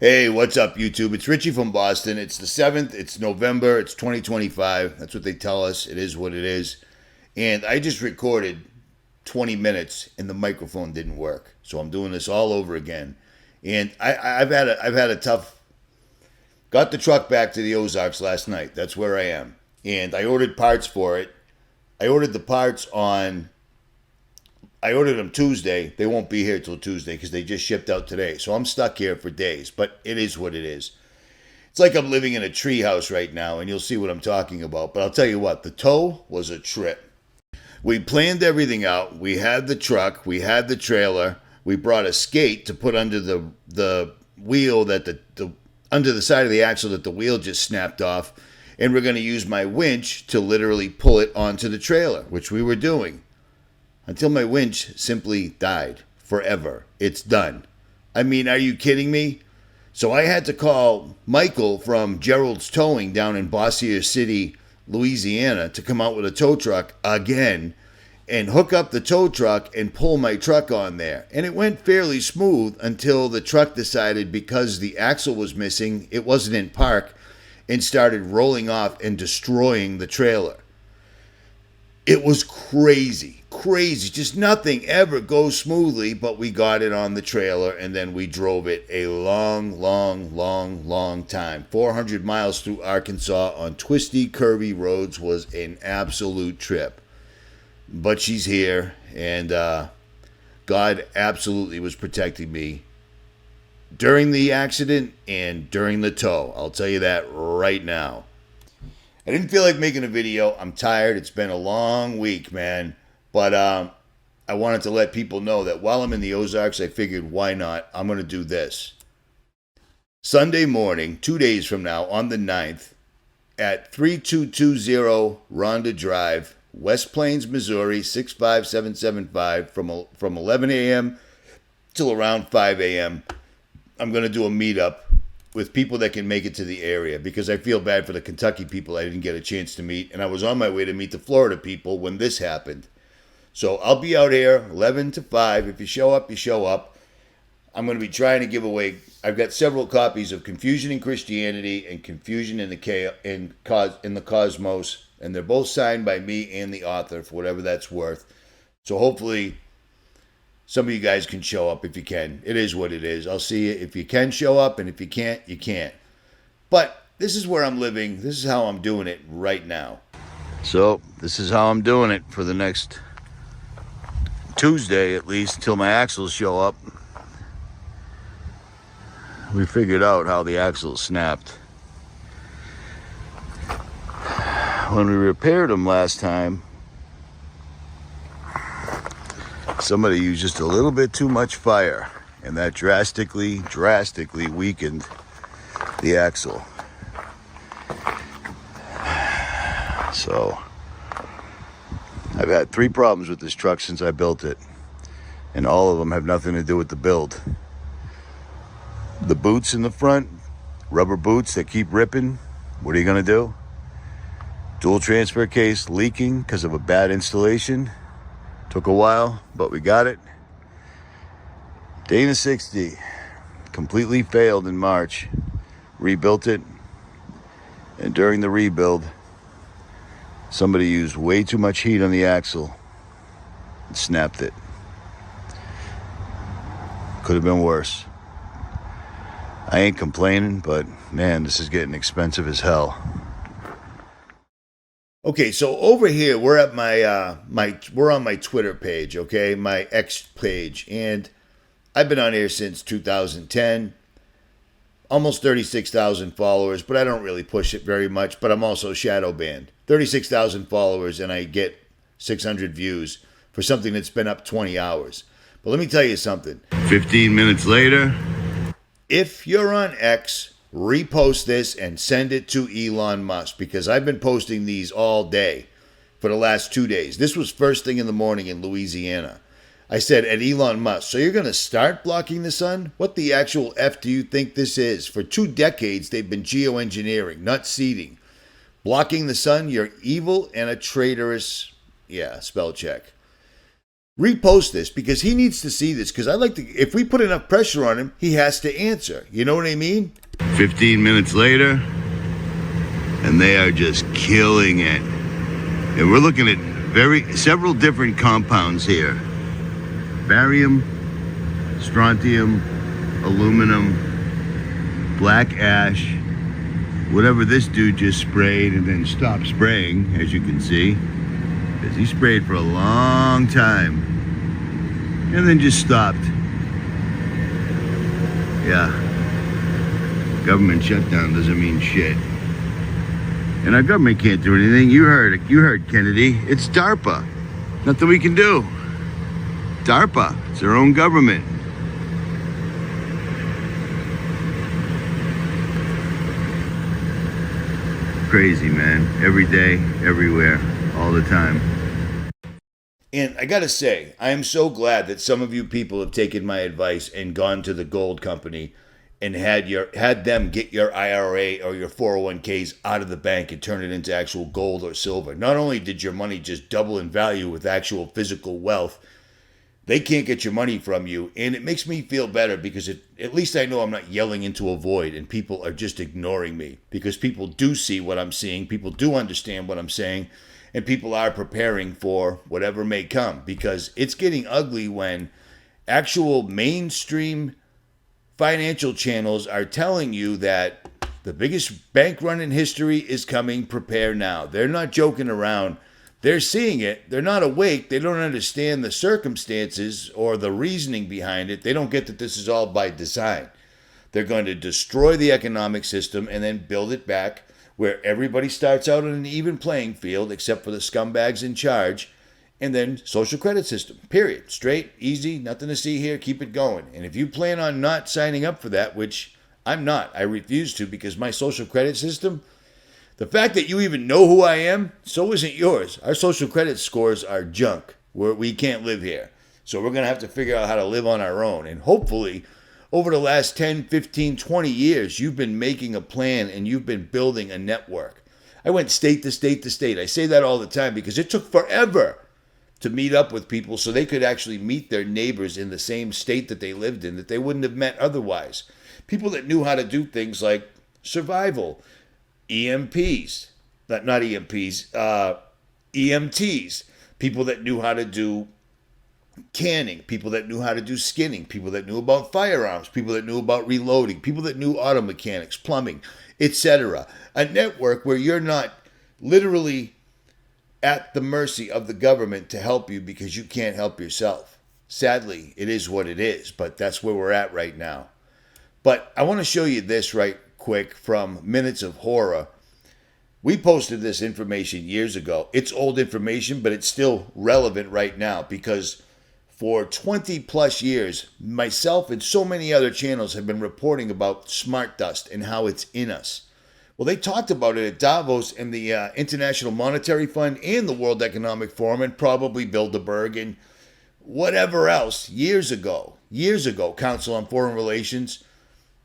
Hey, what's up, YouTube? It's Richie from Boston. It's the 7th. It's November. It's 2025. That's what they tell us. It is what it is. And I just recorded 20 minutes and the microphone didn't work. So I'm doing this all over again. And I've had a tough. Got the truck back to the Ozarks last night. That's where I am. And I ordered parts for it. I ordered the parts on I ordered them Tuesday. They won't be here till Tuesday because they just shipped out today. So I'm stuck here for days, but it is what it is. It's like I'm living in a treehouse right now, and you'll see what I'm talking about. But I'll tell you what, the tow was a trip. We planned everything out. We had the truck. We had the trailer. We brought a skate to put under the wheel that the under the side of the axle that the wheel just snapped off. And we're going to use my winch to literally pull it onto the trailer, which we were doing. Until my winch simply died forever. It's done. I mean, are you kidding me? So I had to call Michael from Gerald's Towing down in Bossier City, Louisiana, to come out with a tow truck again and hook up the tow truck and pull my truck on there. And it went fairly smooth until the truck decided, because the axle was missing, it wasn't in park, and started rolling off and destroying the trailer. It was crazy, crazy. Just nothing ever goes smoothly, but we got it on the trailer and then we drove it a long time. 400 miles through Arkansas on twisty, curvy roads was an absolute trip. But she's here, and God absolutely was protecting me during the accident and during the tow. I'll tell you that right now. I didn't feel like making a video. I'm tired. It's been a long week, man. But I wanted to let people know that while I'm in the Ozarks, I figured, why not? I'm going to do this. Sunday morning, 2 days from now, on the 9th, at 3220 Rhonda Drive, West Plains, Missouri, 65775, from 11 a.m. till around 5 a.m., I'm going to do a meetup with people that can make it to the area, because I feel bad for the Kentucky people I didn't get a chance to meet, and I was on my way to meet the Florida people when this happened. So I'll be out here 11 to 5. If you show up, you show up. I'm going to be trying to give away. I've got several copies of Confusion in Christianity and Confusion in the Cosmos, and they're both signed by me and the author, for whatever that's worth. So hopefully some of you guys can show up if you can. It is what it is. I'll see you if you can show up, and if you can't, you can't. But this is where I'm living. This is how I'm doing it right now. So this is how I'm doing it for the next Tuesday, at least, until my axles show up. We figured out how the axles snapped. When we repaired them last time, somebody used just a little bit too much fire, and that drastically weakened the axle. So I've had 3 problems with this truck since I built it, and all of them have nothing to do with the build. The boots in the front, rubber boots that keep ripping. What are you going to do? Dual transfer case leaking because of a bad installation. Took a while, but we got it. Dana 60 completely failed in March. Rebuilt it, and during the rebuild, somebody used way too much heat on the axle and snapped it. Could have been worse. I ain't complaining, but man, this is getting expensive as hell. Okay, so over here we're at we're on my Twitter page, okay, my X page, and I've been on here since 2010, almost 36,000 followers, but I don't really push it very much. But I'm also shadow banned. 36,000 followers, and I get 600 views for something that's been up 20 hours. But let me tell you something. 15 minutes later, if you're on X, repost this and send it to Elon Musk, because I've been posting these all day for the last 2 days. This was first thing in the morning in Louisiana. I said, at Elon Musk, so you're going to start blocking the sun? What the actual F do you think this is? For 2 decades, they've been geoengineering, not seeding. Blocking the sun, you're evil and a traitorous, spell check. repost this because he needs to see this. Because I like to, if we put enough pressure on him, he has to answer. You know what I mean? 15 minutes later, and they are just killing it. And we're looking at several different compounds here: barium, strontium, aluminum, black ash, whatever this dude just sprayed and then stopped spraying, as you can see, because he sprayed for a long time and then just stopped. Yeah, government shutdown doesn't mean shit. And our government can't do anything. You heard Kennedy. It's DARPA. Nothing we can do. DARPA, it's their own government. Crazy, man. Every day, everywhere, all the time. And I gotta say, I am so glad that some of you people have taken my advice and gone to the gold company and had them get your IRA or your 401ks out of the bank and turn it into actual gold or silver. Not only did your money just double in value with actual physical wealth, they can't get your money from you. And it makes me feel better because at least I know I'm not yelling into a void and people are just ignoring me, because people do see what I'm seeing. People do understand what I'm saying, and people are preparing for whatever may come, because it's getting ugly when actual mainstream financial channels are telling you that the biggest bank run in history is coming. Prepare now. They're not joking around. They're seeing it. They're not awake. They don't understand the circumstances or the reasoning behind it. They don't get that this is all by design. They're going to destroy the economic system and then build it back where everybody starts out on an even playing field except for the scumbags in charge. And then social credit system, period. Straight, easy, nothing to see here, keep it going. And if you plan on not signing up for that, which I'm not, I refuse to, because my social credit system, the fact that you even know who I am, so isn't yours. Our social credit scores are junk. We can't live here. So we're going to have to figure out how to live on our own. And hopefully, over the last 10, 15, 20 years, you've been making a plan and you've been building a network. I went state to state to state. I say that all the time because it took forever to meet up with people so they could actually meet their neighbors in the same state that they lived in that they wouldn't have met otherwise. People that knew how to do things like survival, EMPs, not EMPs, EMTs, people that knew how to do canning, people that knew how to do skinning, people that knew about firearms, people that knew about reloading, people that knew auto mechanics, plumbing, etc. A network where you're not literally at the mercy of the government to help you because you can't help yourself. Sadly, it is what it is, but that's where we're at right now. But I want to show you this right quick from Minutes of Horror. We posted this information years ago. It's old information, but it's still relevant right now because for 20 plus years, myself and so many other channels have been reporting about SMARTDUST and how it's in us. Well, they talked about it at Davos and the International Monetary Fund and the World Economic Forum and probably Bilderberg and whatever else years ago, Council on Foreign Relations.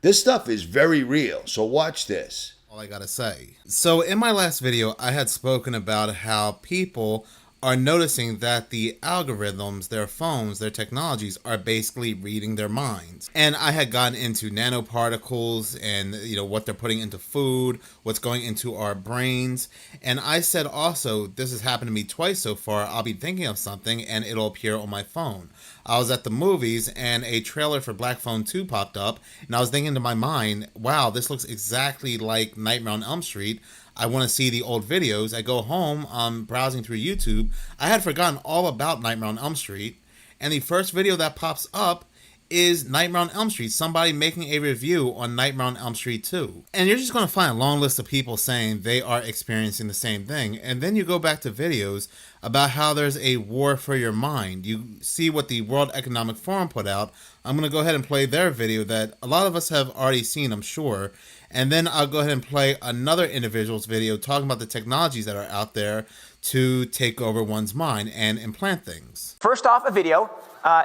This stuff is very real. So watch this. All I gotta say. So in my last video, I had spoken about how people are noticing that the algorithms, their phones, their technologies are basically reading their minds. And I had gotten into nanoparticles and, what they're putting into food, what's going into our brains. And I said also, this has happened to me twice so far. I'll be thinking of something and it'll appear on my phone. I was at the movies and a trailer for Black Phone 2 popped up and I was thinking to my mind, wow, this looks exactly like Nightmare on Elm Street. I want to see the old videos. I go home, I'm browsing through YouTube. I had forgotten all about Nightmare on Elm Street. And the first video that pops up is Nightmare on Elm Street. Somebody making a review on Nightmare on Elm Street 2. And you're just going to find a long list of people saying they are experiencing the same thing. And then you go back to videos about how there's a war for your mind. You see what the World Economic Forum put out. I'm going to go ahead and play their video that a lot of us have already seen, I'm sure. And then I'll go ahead and play another individual's video talking about the technologies that are out there to take over one's mind and implant things. First off, a video.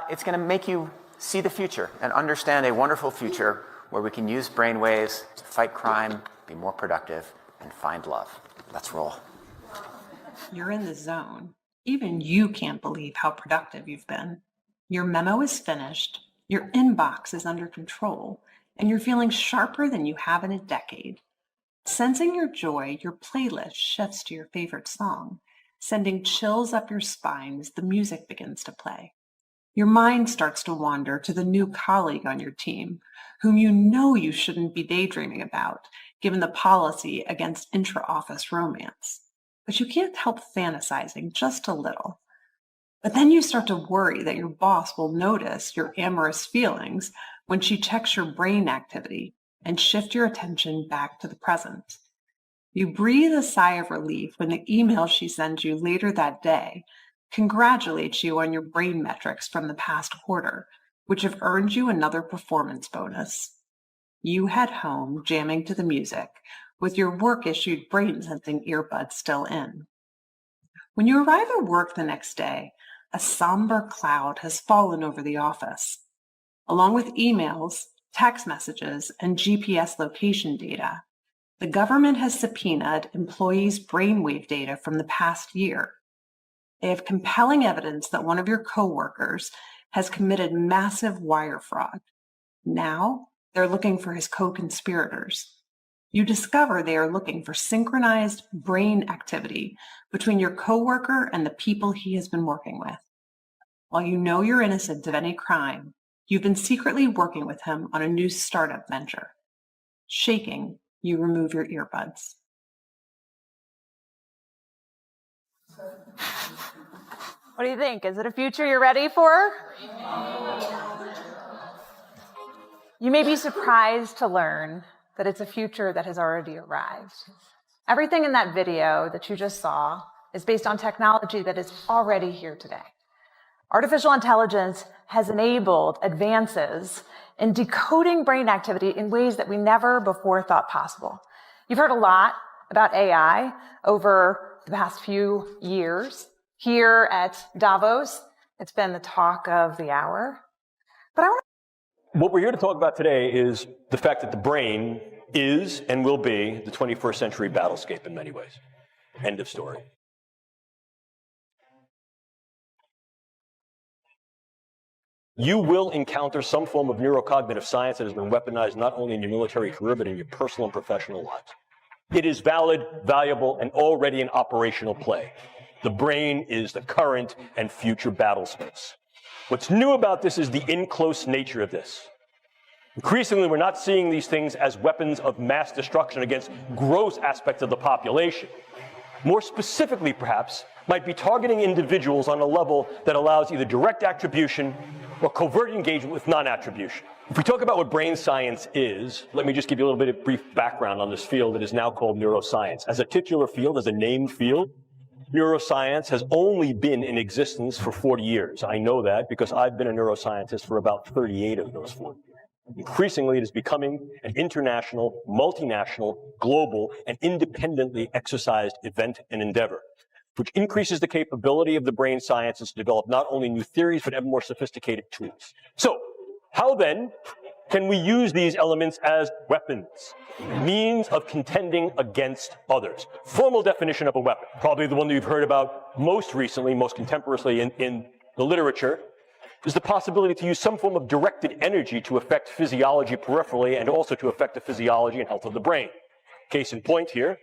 It's going to make you see the future and understand a wonderful future where we can use brainwaves to fight crime, be more productive, and find love. Let's roll. You're in the zone. Even you can't believe how productive you've been. Your memo is finished, your inbox is under control, and you're feeling sharper than you have in a decade. Sensing your joy, your playlist shifts to your favorite song, sending chills up your spine as the music begins to play. Your mind starts to wander to the new colleague on your team, whom you know you shouldn't be daydreaming about, given the policy against intra-office romance. But you can't help fantasizing just a little. But then you start to worry that your boss will notice your amorous feelings when she checks your brain activity and shift your attention back to the present. You breathe a sigh of relief when the email she sends you later that day congratulates you on your brain metrics from the past quarter, which have earned you another performance bonus. You head home jamming to the music, with your work-issued brain-sensing earbuds still in. When you arrive at work the next day, a somber cloud has fallen over the office. Along with emails, text messages, and GPS location data, the government has subpoenaed employees' brainwave data from the past year. They have compelling evidence that one of your coworkers has committed massive wire fraud. Now, they're looking for his co-conspirators. You discover they are looking for synchronized brain activity between your coworker and the people he has been working with. While you know you're innocent of any crime, you've been secretly working with him on a new startup venture. Shaking, you remove your earbuds. What do you think? Is it a future you're ready for? You may be surprised to learn that it's a future that has already arrived. Everything in that video that you just saw is based on technology that is already here today. Artificial intelligence has enabled advances in decoding brain activity in ways that we never before thought possible. You've heard a lot about AI over the past few years. Here at Davos, it's been the talk of the hour. But what we're here to talk about today is the fact that the brain is and will be the 21st century battlescape in many ways. End of story. You will encounter some form of neurocognitive science that has been weaponized not only in your military career, but in your personal and professional lives. It is valid, valuable, and already in operational play. The brain is the current and future battle space. What's new about this is the in-close nature of this. Increasingly, we're not seeing these things as weapons of mass destruction against gross aspects of the population. More specifically, perhaps, might be targeting individuals on a level that allows either direct attribution or covert engagement with non-attribution. If we talk about what brain science is, let me just give you a little bit of brief background on this field that is now called neuroscience. As a titular field, as a named field, neuroscience has only been in existence for 40 years. I know that because I've been a neuroscientist for about 38 of those 40 years. Increasingly, it is becoming an international, multinational, global, and independently exercised event and endeavor, which increases the capability of the brain sciences to develop not only new theories, but ever more sophisticated tools. So, how then can we use these elements as weapons, means of contending against others? Formal definition of a weapon, probably the one that you've heard about most recently, most contemporaneously in the literature, is the possibility to use some form of directed energy to affect physiology peripherally and also to affect the physiology and health of the brain. Case in point here,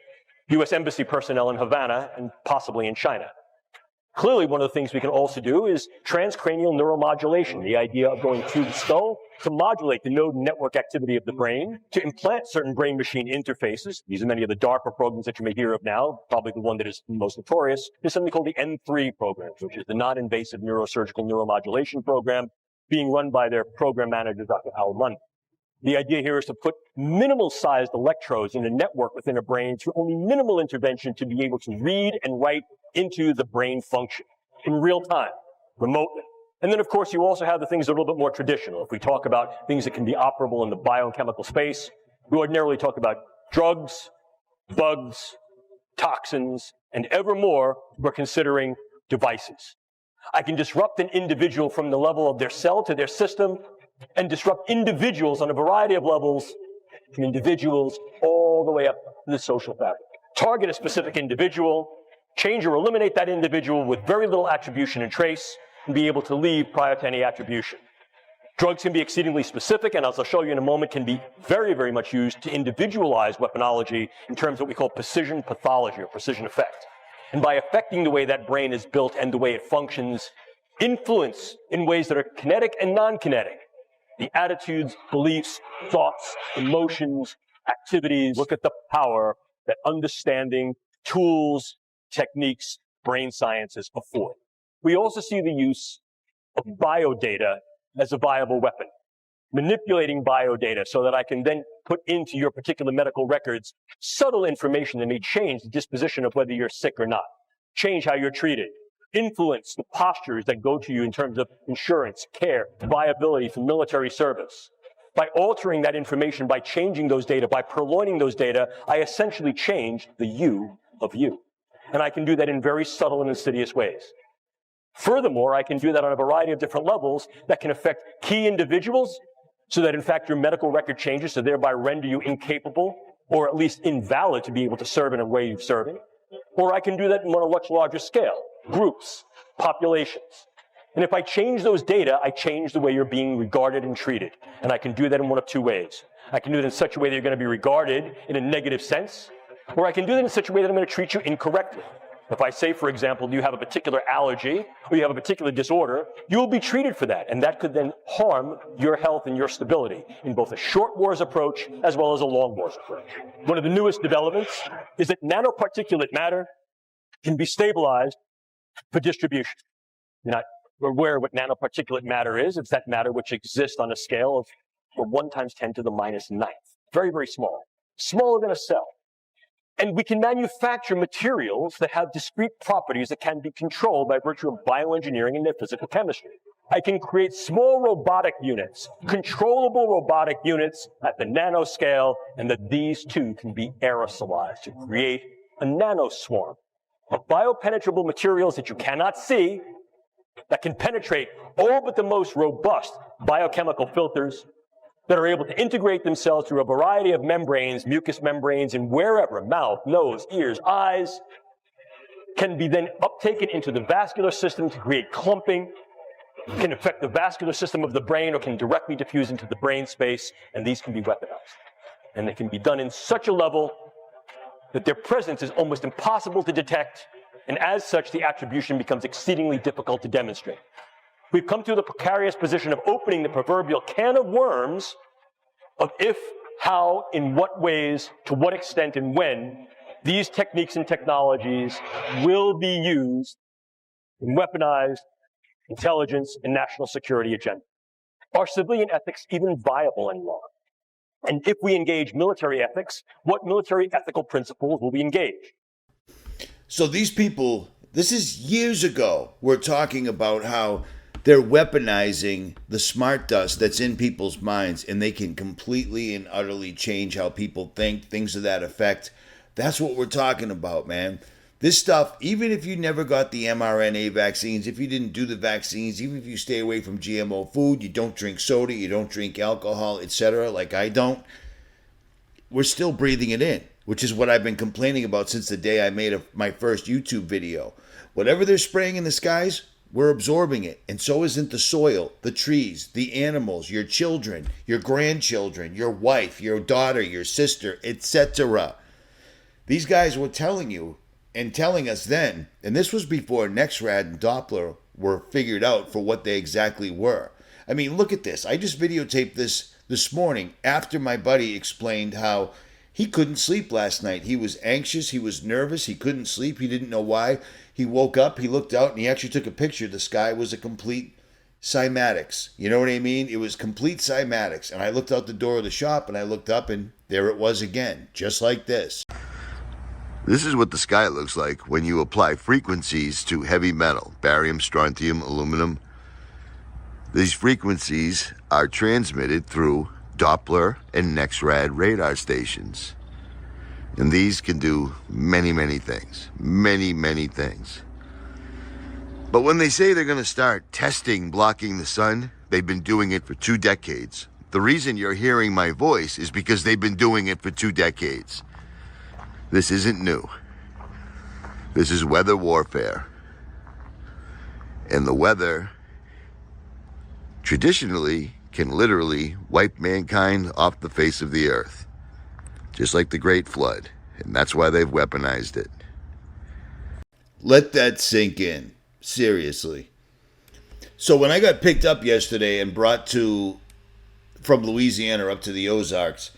U.S. Embassy personnel in Havana and possibly in China. Clearly, one of the things we can also do is transcranial neuromodulation, the idea of going through the skull to modulate the node network activity of the brain, to implant certain brain-machine interfaces. These are many of the DARPA programs that you may hear of now. Probably the one that is most notorious is something called the N3 program, which is the non-invasive neurosurgical neuromodulation program being run by their program manager, Dr. Howard London. The idea here is to put minimal-sized electrodes in a network within a brain through only minimal intervention to be able to read and write into the brain function in real time, remotely. And then, of course, you also have the things that are a little bit more traditional. If we talk about things that can be operable in the biochemical space, we ordinarily talk about drugs, bugs, toxins, and ever more, we're considering devices. I can disrupt an individual from the level of their cell to their system and disrupt individuals on a variety of levels, from individuals all the way up to the social fabric. Target a specific individual, change or eliminate that individual with very little attribution and trace, and be able to leave prior to any attribution. Drugs can be exceedingly specific, and as I'll show you in a moment, can be very, very much used to individualize weaponology in terms of what we call precision pathology or precision effect. And by affecting the way that brain is built and the way it functions, influence in ways that are kinetic and non-kinetic. The attitudes, beliefs, thoughts, emotions, activities. Look at the power that understanding tools, techniques, brain sciences afford. We also see the use of biodata as a viable weapon, manipulating biodata so that I can then put into your particular medical records subtle information that may change the disposition of whether you're sick or not, change how you're treated, influence the postures that go to you in terms of insurance, care, viability for military service. By altering that information, by changing those data, by purloining those data, I essentially change the you of you. And I can do that in very subtle and insidious ways. Furthermore, I can do that on a variety of different levels that can affect key individuals so that, in fact, your medical record changes to thereby render you incapable or at least invalid to be able to serve in a way you're serving. Or I can do that on a much larger scale, groups, populations. And if I change those data, I change the way you're being regarded and treated. And I can do that in one of two ways. I can do it in such a way that you're going to be regarded in a negative sense, or I can do that in such a way that I'm going to treat you incorrectly. If I say, for example, you have a particular allergy or you have a particular disorder, you will be treated for that. And that could then harm your health and your stability in both a short wars approach as well as a long wars approach. One of the newest developments is that nanoparticulate matter can be stabilized for distribution. You're not aware of what nanoparticulate matter is. It's that matter which exists on a scale of 1 × 10⁻⁹. Very, very small. Smaller than a cell. And we can manufacture materials that have discrete properties that can be controlled by virtue of bioengineering and physical chemistry. I can create small robotic units, controllable robotic units at the nanoscale, and that these two can be aerosolized to create a nanoswarm of biopenetrable materials that you cannot see, that can penetrate all but the most robust biochemical filters, that are able to integrate themselves through a variety of membranes, mucous membranes, and wherever, mouth, nose, ears, eyes, can be then uptaken into the vascular system to create clumping, can affect the vascular system of the brain, or can directly diffuse into the brain space, and these can be weaponized. And they can be done in such a level that their presence is almost impossible to detect, and as such, the attribution becomes exceedingly difficult to demonstrate. We've come to the precarious position of opening the proverbial can of worms of if, how, in what ways, to what extent, and when these techniques and technologies will be used in weaponized intelligence and national security agenda. Are civilian ethics even viable anymore? And if we engage military ethics, what military ethical principles will we engage? So these people, this is years ago, we're talking about how they're weaponizing the smart dust that's in people's minds, and they can completely and utterly change how people think, things of that effect. That's what we're talking about, man. This stuff, even if you never got the mRNA vaccines, if you didn't do the vaccines, even if you stay away from GMO food, you don't drink soda, you don't drink alcohol, etc., like I don't, we're still breathing it in, which is what I've been complaining about since the day I made my first YouTube video. Whatever they're spraying in the skies, we're absorbing it, and so isn't the soil, the trees, the animals, your children, your grandchildren, your wife, your daughter, your sister, etc. These guys were telling you and telling us then, and this was before NexRad and Doppler were figured out for what they exactly were. I mean, look at this. I just videotaped this morning after my buddy explained how he couldn't sleep last night. He was anxious, he was nervous, he couldn't sleep, he didn't know why. He woke up, he looked out, and he actually took a picture. The sky was a complete cymatics. You know what I mean? It was complete cymatics. And I looked out the door of the shop, and I looked up, and there it was again, just like this. This is what the sky looks like when you apply frequencies to heavy metal, barium, strontium, aluminum. These frequencies are transmitted through Doppler and NexRad radar stations. And these can do many, many things. Many, many things. But when they say they're going to start testing blocking the sun, they've been doing it for 2 decades. The reason you're hearing my voice is because they've been doing it for 2 decades. This isn't new. This is weather warfare. And the weather traditionally can literally wipe mankind off the face of the earth, just like the Great Flood. And that's why they've weaponized it. Let that sink in. Seriously. So when I got picked up yesterday and brought from Louisiana up to the Ozarks,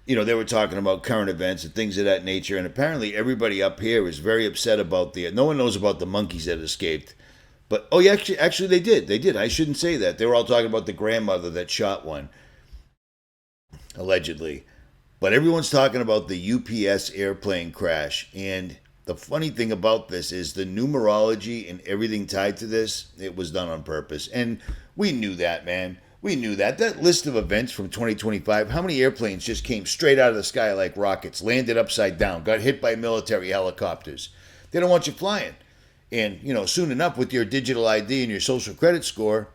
you know, they were talking about current events and things of that nature. And apparently everybody up here is very upset about no one knows about the monkeys that escaped. But, oh, yeah, actually they did. They did. I shouldn't say that. They were all talking about the grandmother that shot one, allegedly. But everyone's talking about the UPS airplane crash. And the funny thing about this is the numerology and everything tied to this, it was done on purpose. And we knew that, man. We knew that. That list of events from 2025, how many airplanes just came straight out of the sky like rockets, landed upside down, got hit by military helicopters? They don't want you flying. And, you know, soon enough with your digital ID and your social credit score,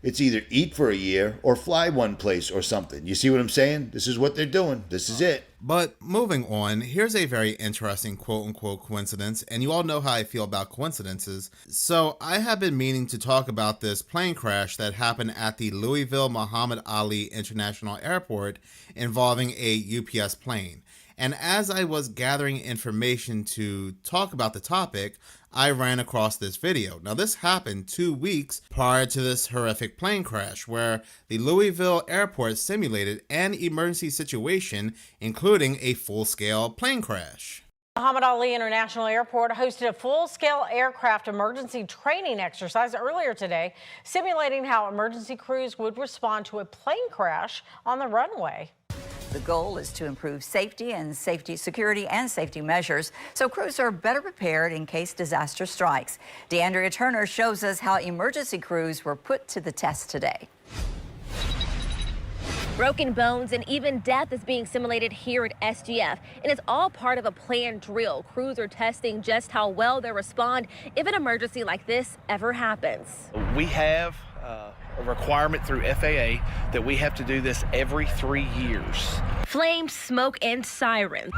it's either eat for a year or fly one place or something. You see what I'm saying? This is what they're doing. This is it. But moving on, here's a very interesting quote-unquote coincidence, and you all know how I feel about coincidences. So I have been meaning to talk about this plane crash that happened at the Louisville Muhammad Ali International Airport involving a UPS plane. And as I was gathering information to talk about the topic, I ran across this video. Now, this happened 2 weeks prior to this horrific plane crash, where the Louisville airport simulated an emergency situation, including a full-scale plane crash. Muhammad Ali International Airport hosted a full-scale aircraft emergency training exercise earlier today, simulating how emergency crews would respond to a plane crash on the runway. The goal is to improve security and safety measures so crews are better prepared in case disaster strikes. DeAndrea Turner shows us how emergency crews were put to the test today. Broken bones and even death is being simulated here at SGF, and it's all part of a planned drill. Crews are testing just how well they respond if an emergency like this ever happens. We have a requirement through FAA that we have to do this every 3 years. Flames, smoke, and sirens.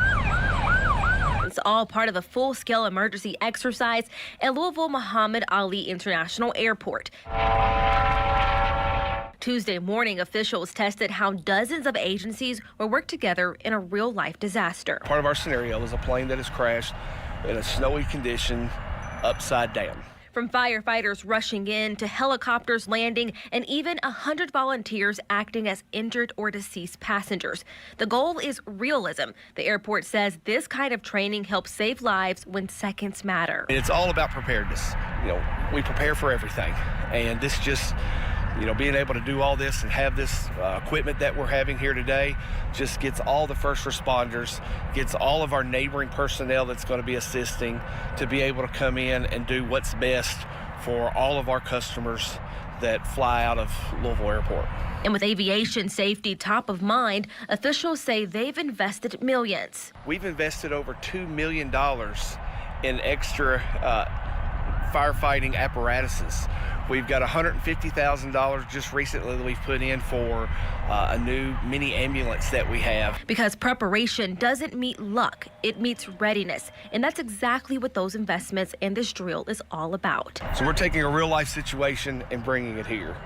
It's all part of a full-scale emergency exercise at Louisville Muhammad Ali International Airport. Tuesday morning, officials tested how dozens of agencies will work together in a real-life disaster. Part of our scenario is a plane that has crashed in a snowy condition upside down. From firefighters rushing in to helicopters landing and even 100 volunteers acting as injured or deceased passengers. The goal is realism. The airport says this kind of training helps save lives when seconds matter. It's all about preparedness. You know, we prepare for everything, and this just, you know, being able to do all this and have this equipment that we're having here today just gets all the first responders, gets all of our neighboring personnel that's going to be assisting to be able to come in and do what's best for all of our customers that fly out of Louisville Airport. And with aviation safety top of mind, officials say they've invested millions. We've invested over $2 million in extra firefighting apparatuses. We've got $150,000 just recently that we've put in for a new mini ambulance that we have. Because preparation doesn't meet luck, it meets readiness. And that's exactly what those investments and this drill is all about. So we're taking a real life situation and bringing it here.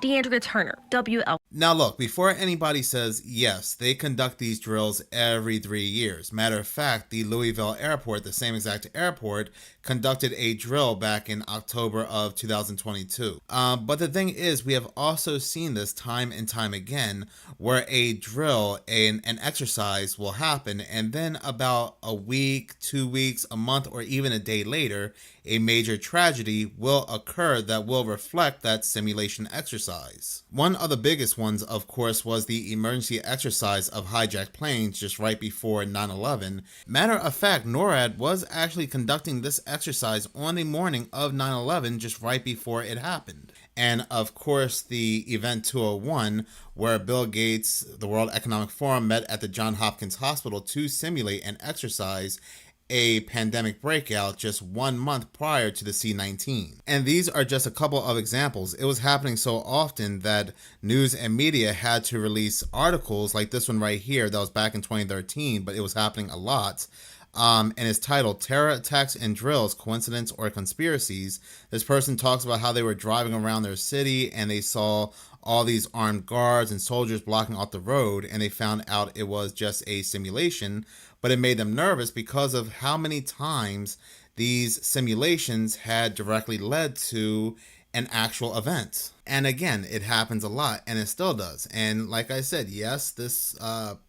DeAndrea Turner, WL. Now look, before anybody says, yes, they conduct these drills every 3 years. Matter of fact, the Louisville airport, the same exact airport, conducted a drill back in October of 2022. But the thing is, we have also seen this time and time again, where a drill, an exercise will happen, and then about a week, 2 weeks, a month, or even a day later, a major tragedy will occur that will reflect that simulation exercise. One of the biggest ones, of course, was the emergency exercise of hijacked planes just right before 9/11. Matter of fact, NORAD was actually conducting this exercise on the morning of 9/11 just right before it happened. And of course, the Event 201, where Bill Gates, the World Economic Forum, met at the Johns Hopkins Hospital to simulate and exercise a pandemic breakout just 1 month prior to the C-19. And these are just a couple of examples. It was happening so often that news and media had to release articles like this one right here that was back in 2013, but it was happening a lot, and it's titled Terror Attacks and Drills, Coincidence or Conspiracies. This person talks about how they were driving around their city and they saw all these armed guards and soldiers blocking off the road, and they found out it was just a simulation, but it made them nervous because of how many times these simulations had directly led to an actual event. And again, it happens a lot, and it still does. And like I said, yes, this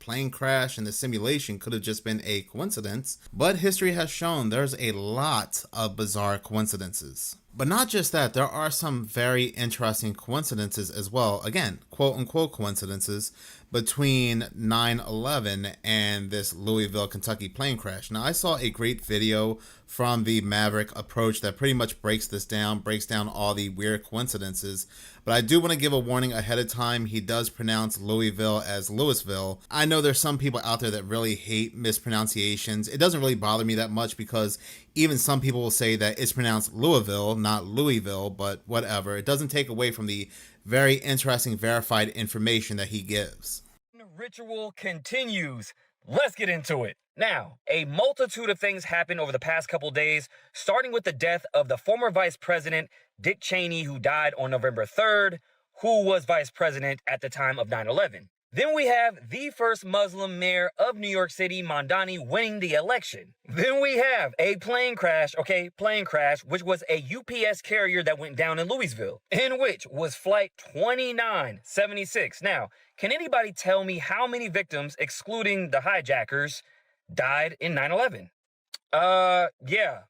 plane crash and the simulation could have just been a coincidence, but history has shown there's a lot of bizarre coincidences. But not just that, there are some very interesting coincidences as well. Again, quote unquote coincidences between 9/11 and this Louisville, Kentucky plane crash. Now, I saw a great video from the Maverick Approach that pretty much breaks this down, breaks down all the weird coincidences. But I do want to give a warning ahead of time. He does pronounce Louisville as Louisville. I know there's some people out there that really hate mispronunciations. It doesn't really bother me that much because even some people will say that it's pronounced Louisville, not Louisville, but whatever. It doesn't take away from the very interesting verified information that he gives. The ritual continues. Let's get into it. Now, a multitude of things happened over the past couple days, starting with the death of the former Vice President Dick Cheney, who died on November 3rd, who was Vice President at the time of 9/11. Then we have the first Muslim mayor of New York City, Mamdani, winning the election. Then we have a plane crash, which was a UPS carrier that went down in Louisville, in which was flight 2976. Now, can anybody tell me how many victims, excluding the hijackers, died in 9/11? Yeah,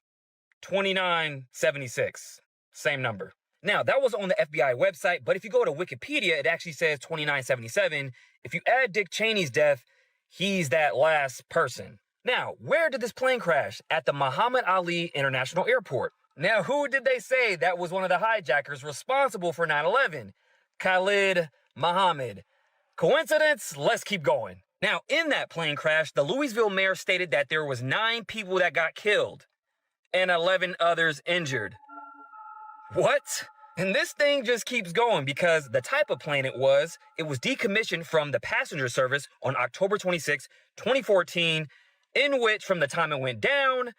2976. Same number. Now, that was on the FBI website, but if you go to Wikipedia, it actually says 2977. If you add Dick Cheney's death, he's that last person. Now, where did this plane crash? At the Muhammad Ali International Airport. Now, who did they say that was one of the hijackers responsible for 9/11? Khalid Muhammad. Coincidence? Let's keep going. Now, in that plane crash, the Louisville mayor stated that there was 9 people that got killed and 11 others injured. What? And this thing just keeps going because the type of plane it was decommissioned from the passenger service on October 26, 2014, in which from the time it went down,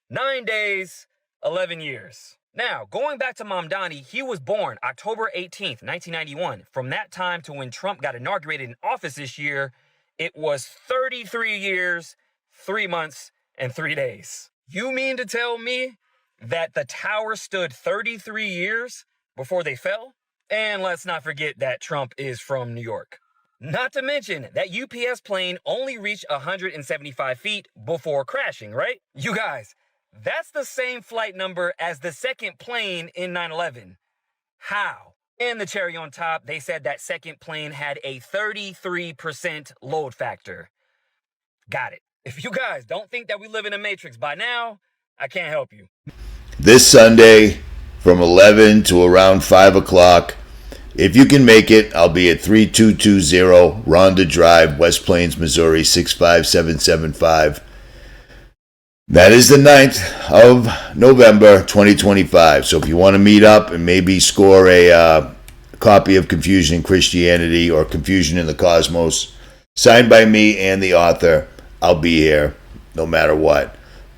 9 days, 11 years. Now, going back to Mamdani, he was born October 18th, 1991. From that time to when Trump got inaugurated in office this year, it was 33 years, 3 months, and 3 days. You mean to tell me that the tower stood 33 years before they fell? And let's not forget that Trump is from New York. Not to mention that UPS plane only reached 175 feet before crashing, right? You guys, that's the same flight number as the second plane in 9/11. How? And the cherry on top, they said that second plane had a 33% load factor. Got it. If you guys don't think that we live in a matrix by now, I can't help you. This Sunday from 11 to around 5 o'clock. If you can make it, I'll be at 3220 Rhonda Drive, West Plains, Missouri, 65775. That is the 9th of November, 2025. So if you want to meet up and maybe score a copy of Confusion in Christianity or Confusion in the Cosmos, signed by me and the author, I'll be here no matter what.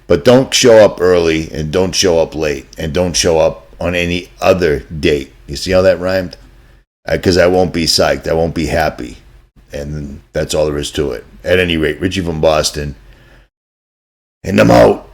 But don't show up early and don't show up late and don't show up on any other date. You see how that rhymed? Because I won't be psyched. I won't be happy. And that's all there is to it. At any rate, Richie from Boston. And I'm out.